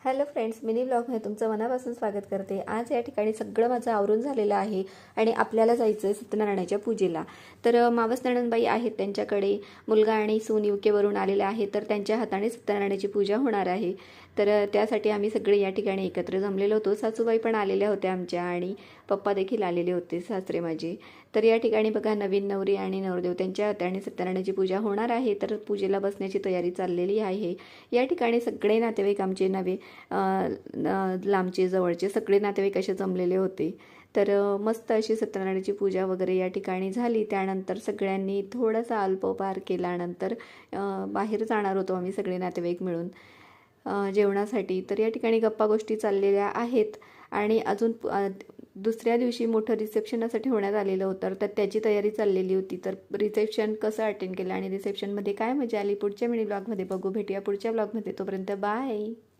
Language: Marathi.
हॅलो फ्रेंड्स, मिनी ब्लॉगमध्ये तुमचं मनापासून स्वागत करते। आज या ठिकाणी सगळं माझं आवरून झालेलं आहे आणि आपल्याला जायचं आहे सत्यनारायणाच्या पूजेला। तर मावस नणंदबाई आहेत, त्यांच्याकडे मुलगा आणि सून युकेवरून आलेले आहेत, तर त्यांच्या हाताने सत्यनारायणाची पूजा होणार आहे। तर त्यासाठी आम्ही सगळे या ठिकाणी एकत्र जमलेलो होतो। सासूबाई पण आलेल्या होत्या आमच्या आणि पप्पा देखील आलेले होते, सासरे माझे। तर या ठिकाणी बघा, नवीन नवरी आणि नवरदेव त्यांच्या हाताने सत्यनारायणाची पूजा होणार आहे। तर पूजेला बसण्याची तयारी चाललेली आहे। या ठिकाणी सगळे नातेवाईक आमचे लांबचे जवळचे सगळे नातेवाईक असे जमलेले होते। तर मस्त अशी सत्यनारायणाची पूजा वगैरे या ठिकाणी झाली। त्यानंतर सगळ्यांनी थोडासा अल्पोपहार केल्यानंतर बाहेर जाणार होतो आम्ही सगळे नातेवाईक मिळून जेवणासाठी। तर या ठिकाणी गप्पा गोष्टी चाललेल्या आहेत आणि अजून दुसऱ्या दिवशी मोठं रिसेप्शनसाठी होण्यात आलेलं होतं, तर त्याची तयारी चाललेली होती। तर रिसेप्शन कसं अटेंड केलं आणि रिसेप्शनमध्ये काय मजा आली पुढच्या मिनी ब्लॉगमध्ये बघू, भेटूया पुढच्या ब्लॉगमध्ये। तोपर्यंत बाय।